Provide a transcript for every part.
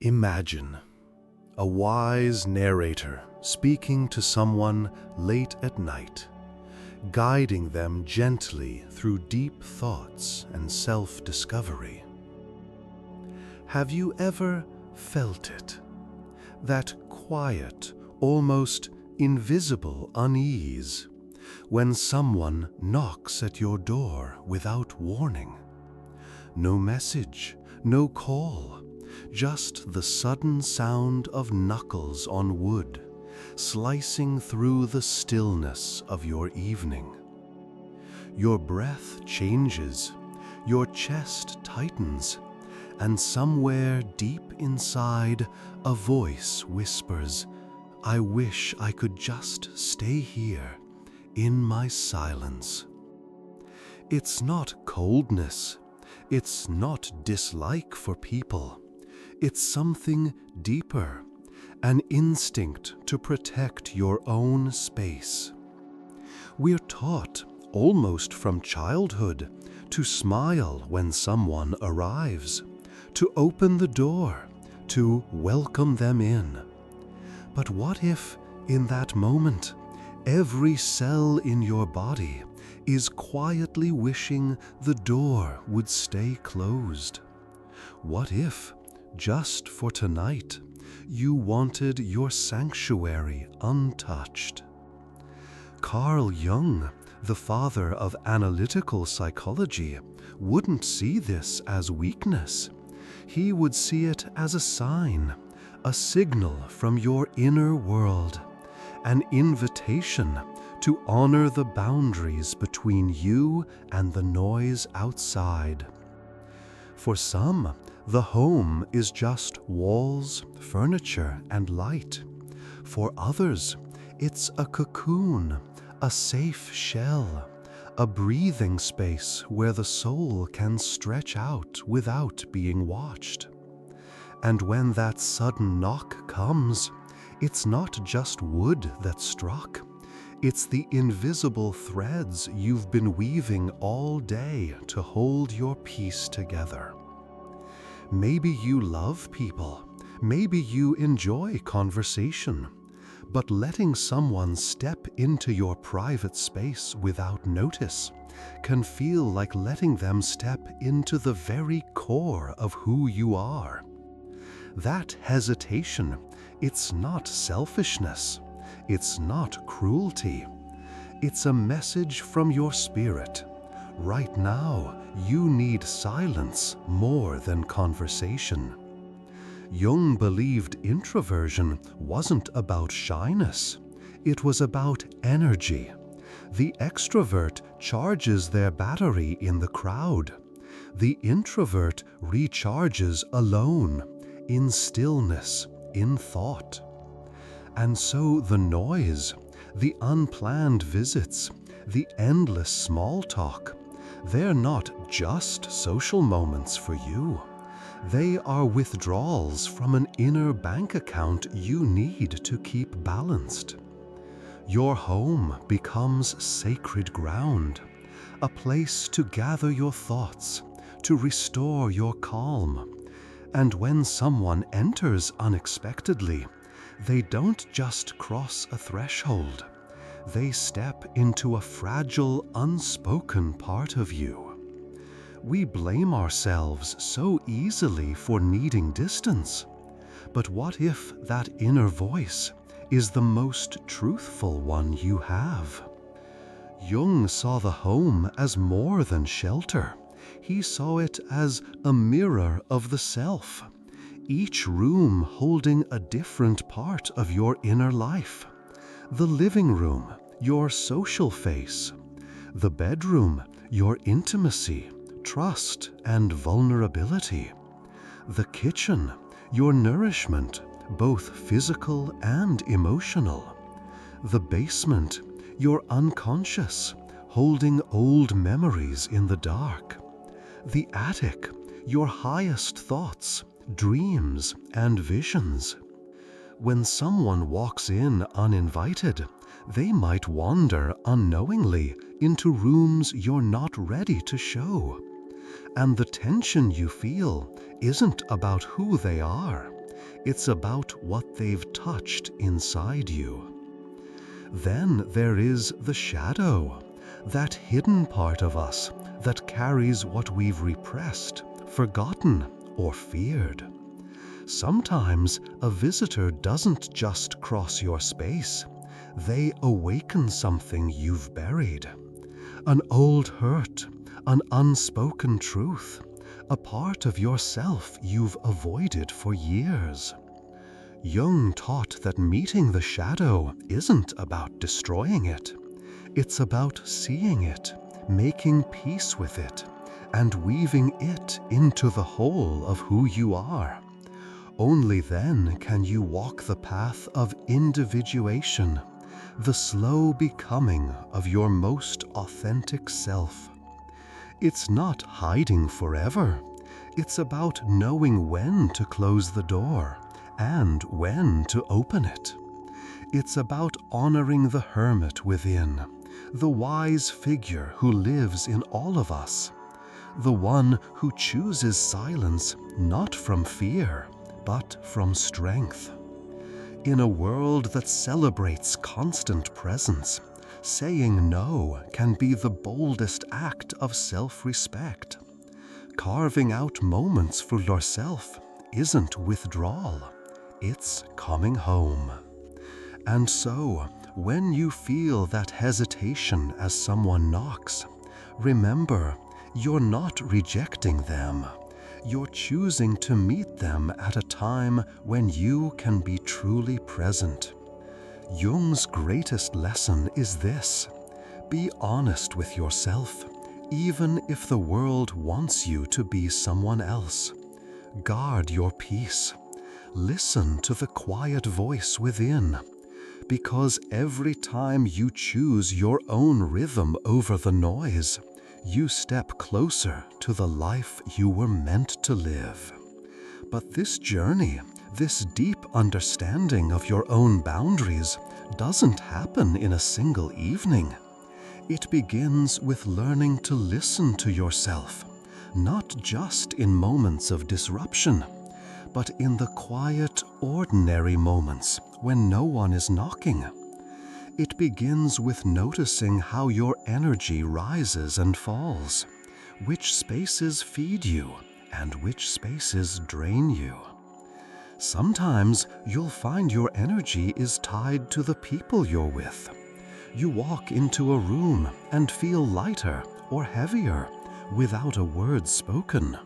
Imagine a wise narrator speaking to someone late at night, guiding them gently through deep thoughts and self-discovery. Have you ever felt it? That quiet, almost invisible unease when someone knocks at your door without warning? No message, no call, just the sudden sound of knuckles on wood, slicing through the stillness of your evening. Your breath changes, your chest tightens, and somewhere deep inside, a voice whispers, "I wish I could just stay here, in my silence." It's not coldness, it's not dislike for people. It's something deeper, an instinct to protect your own space. We're taught, almost from childhood, to smile when someone arrives, to open the door, to welcome them in. But what if, in that moment, every cell in your body is quietly wishing the door would stay closed? What if, just for tonight, you wanted your sanctuary untouched? Carl Jung, the father of analytical psychology, wouldn't see this as weakness. He would see it as a sign, a signal from your inner world, an invitation to honor the boundaries between you and the noise outside. For some, the home is just walls, furniture, and light. For others, it's a cocoon, a safe shell, a breathing space where the soul can stretch out without being watched. And when that sudden knock comes, it's not just wood that struck. It's the invisible threads you've been weaving all day to hold your peace together. Maybe you love people, maybe you enjoy conversation, but letting someone step into your private space without notice can feel like letting them step into the very core of who you are. That hesitation, it's not selfishness, it's not cruelty. It's a message from your spirit. Right now, you need silence more than conversation. Jung believed introversion wasn't about shyness. It was about energy. The extrovert charges their battery in the crowd. The introvert recharges alone, in stillness, in thought. And so the noise, the unplanned visits, the endless small talk, they're not just social moments for you. They are withdrawals from an inner bank account you need to keep balanced. Your home becomes sacred ground, a place to gather your thoughts, to restore your calm. And when someone enters unexpectedly, they don't just cross a threshold. They step into a fragile, unspoken part of you. We blame ourselves so easily for needing distance. But what if that inner voice is the most truthful one you have? Jung saw the home as more than shelter. He saw it as a mirror of the self, each room holding a different part of your inner life. The living room, your social face. The bedroom, your intimacy, trust, and vulnerability. The kitchen, your nourishment, both physical and emotional. The basement, your unconscious, holding old memories in the dark. The attic, your highest thoughts, dreams, and visions. When someone walks in uninvited, they might wander unknowingly into rooms you're not ready to show. And the tension you feel isn't about who they are. It's about what they've touched inside you. Then there is the shadow, that hidden part of us that carries what we've repressed, forgotten, or feared. Sometimes a visitor doesn't just cross your space. They awaken something you've buried. An old hurt, an unspoken truth, a part of yourself you've avoided for years. Jung taught that meeting the shadow isn't about destroying it. It's about seeing it, making peace with it, and weaving it into the whole of who you are. Only then can you walk the path of individuation, the slow becoming of your most authentic self. It's not hiding forever. It's about knowing when to close the door and when to open it. It's about honoring the hermit within, the wise figure who lives in all of us, the one who chooses silence not from fear, but from strength. In a world that celebrates constant presence, saying no can be the boldest act of self-respect. Carving out moments for yourself isn't withdrawal, it's coming home. And so, when you feel that hesitation as someone knocks, remember, you're not rejecting them. You're choosing to meet them at a time when you can be truly present. Jung's greatest lesson is this: be honest with yourself, even if the world wants you to be someone else. Guard your peace. Listen to the quiet voice within, because every time you choose your own rhythm over the noise, you step closer to the life you were meant to live. But this journey, this deep understanding of your own boundaries, doesn't happen in a single evening. It begins with learning to listen to yourself, not just in moments of disruption, but in the quiet, ordinary moments when no one is knocking. It begins with noticing how your energy rises and falls, which spaces feed you and which spaces drain you. Sometimes you'll find your energy is tied to the people you're with. You walk into a room and feel lighter or heavier without a word spoken.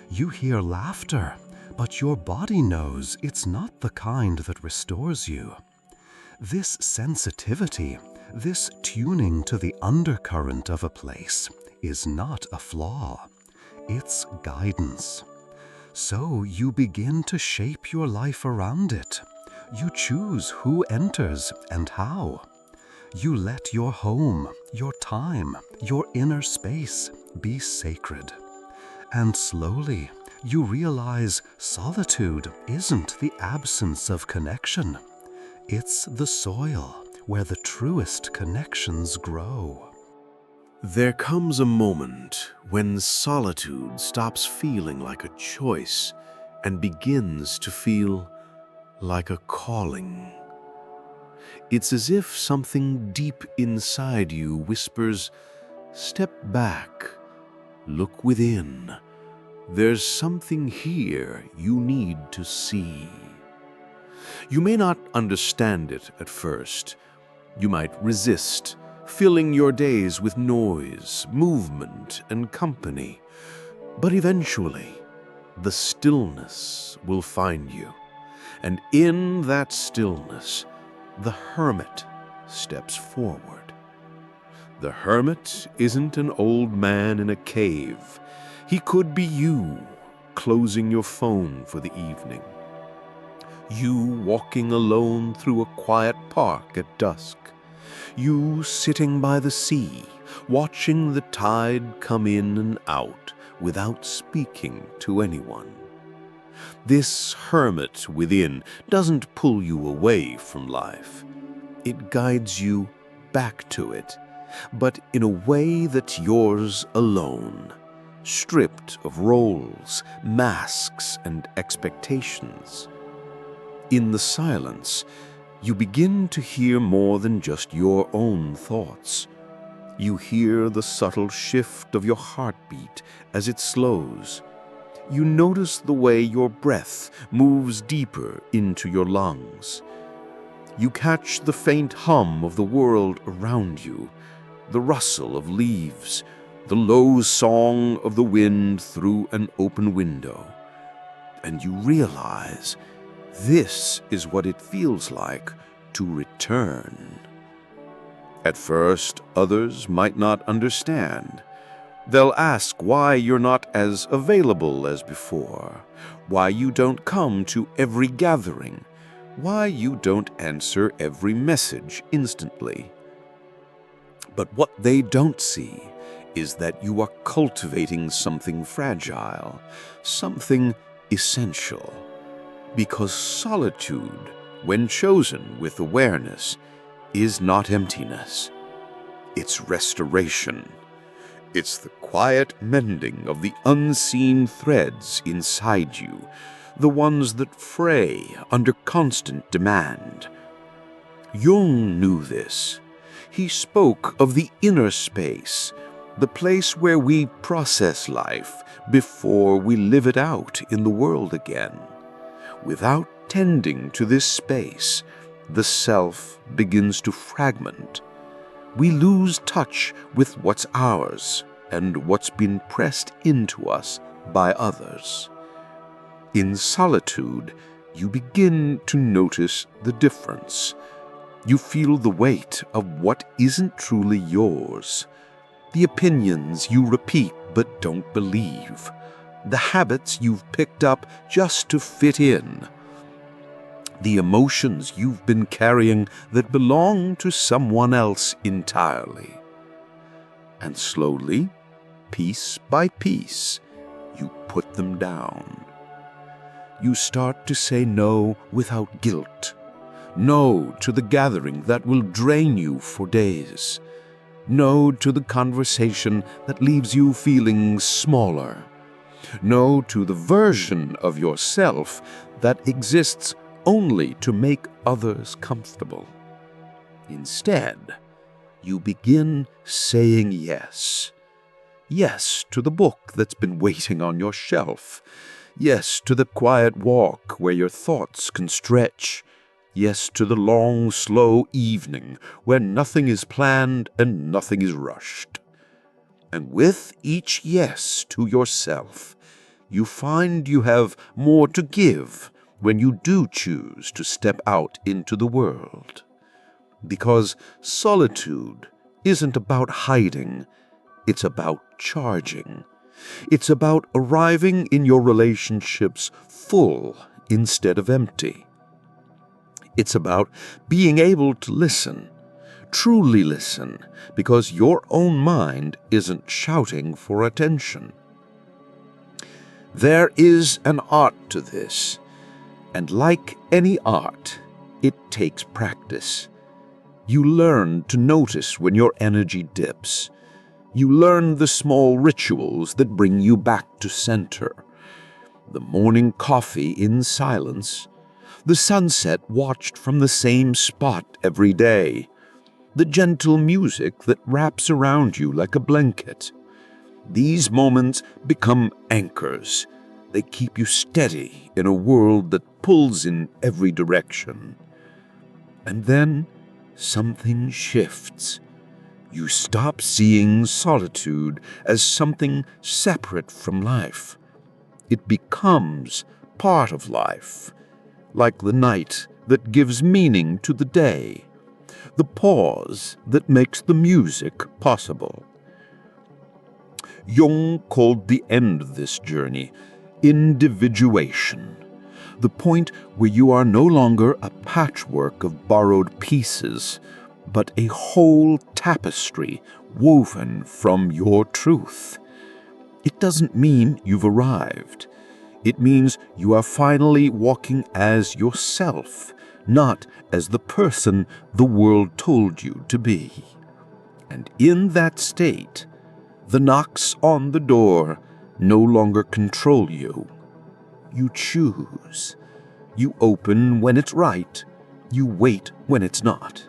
You hear laughter, but your body knows it's not the kind that restores you. This sensitivity, this tuning to the undercurrent of a place, is not a flaw. It's guidance. So you begin to shape your life around it. You choose who enters and how. You let your home, your time, your inner space be sacred. And slowly, you realize solitude isn't the absence of connection. It's the soil where the truest connections grow. There comes a moment when solitude stops feeling like a choice and begins to feel like a calling. It's as if something deep inside you whispers, "Step back, look within. There's something here you need to see." You may not understand it at first. You might resist, filling your days with noise, movement, and company. But eventually, the stillness will find you. And in that stillness, the hermit steps forward. The hermit isn't an old man in a cave. He could be you, closing your phone for the evening. You walking alone through a quiet park at dusk. You sitting by the sea, watching the tide come in and out without speaking to anyone. This hermit within doesn't pull you away from life. It guides you back to it, but in a way that's yours alone, stripped of roles, masks, and expectations. In the silence, you begin to hear more than just your own thoughts. You hear the subtle shift of your heartbeat as it slows. You notice the way your breath moves deeper into your lungs. You catch the faint hum of the world around you, the rustle of leaves, the low song of the wind through an open window. And you realize this is what it feels like to return. At first, others might not understand. They'll ask why you're not as available as before, why you don't come to every gathering, why you don't answer every message instantly. But what they don't see is that you are cultivating something fragile, something essential. Because solitude, when chosen with awareness, is not emptiness. It's restoration. It's the quiet mending of the unseen threads inside you, the ones that fray under constant demand. Jung knew this. He spoke of the inner space, the place where we process life before we live it out in the world again. Without tending to this space, the self begins to fragment. We lose touch with what's ours and what's been pressed into us by others. In solitude, you begin to notice the difference. You feel the weight of what isn't truly yours, the opinions you repeat but don't believe, the habits you've picked up just to fit in, the emotions you've been carrying that belong to someone else entirely. And slowly, piece by piece, you put them down. You start to say no without guilt. No to the gathering that will drain you for days. No to the conversation that leaves you feeling smaller. No to the version of yourself that exists only to make others comfortable. Instead, you begin saying yes. Yes to the book that's been waiting on your shelf. Yes to the quiet walk where your thoughts can stretch. Yes to the long, slow evening where nothing is planned and nothing is rushed. And with each yes to yourself, you find you have more to give when you do choose to step out into the world. Because solitude isn't about hiding, it's about charging. It's about arriving in your relationships full instead of empty. It's about being able to listen, truly listen, because your own mind isn't shouting for attention. There is an art to this, and like any art, it takes practice. You learn to notice when your energy dips. You learn the small rituals that bring you back to center. The morning coffee in silence, the sunset watched from the same spot every day, the gentle music that wraps around you like a blanket. These moments become anchors. They keep you steady in a world that pulls in every direction. And then something shifts. You stop seeing solitude as something separate from life. It becomes part of life, like the night that gives meaning to the day, the pause that makes the music possible. Jung called the end of this journey individuation, the point where you are no longer a patchwork of borrowed pieces, but a whole tapestry woven from your truth. It doesn't mean you've arrived. It means you are finally walking as yourself, not as the person the world told you to be. And in that state, the knocks on the door no longer control you. You choose. You open when it's right. You wait when it's not.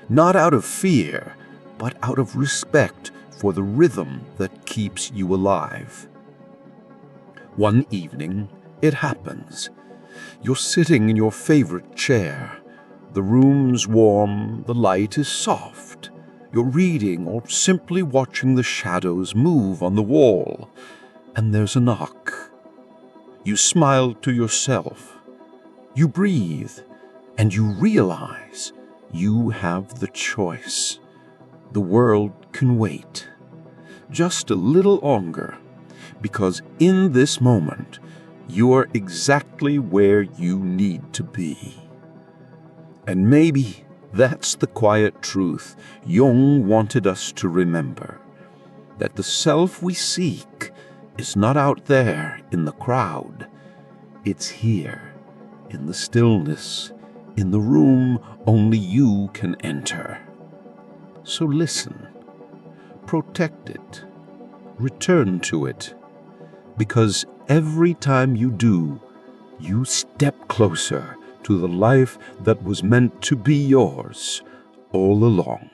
Not out of fear, but out of respect for the rhythm that keeps you alive. One evening, it happens. You're sitting in your favorite chair. The room's warm, the light is soft. You're reading or simply watching the shadows move on the wall, and there's a knock. You smile to yourself. You breathe, and you realize you have the choice. The world can wait just a little longer, because in this moment, you are exactly where you need to be. And maybe that's the quiet truth Jung wanted us to remember, that the self we seek is not out there in the crowd. It's here, in the stillness, in the room only you can enter. So listen, protect it, return to it, because every time you do, you step closer to the life that was meant to be yours all along.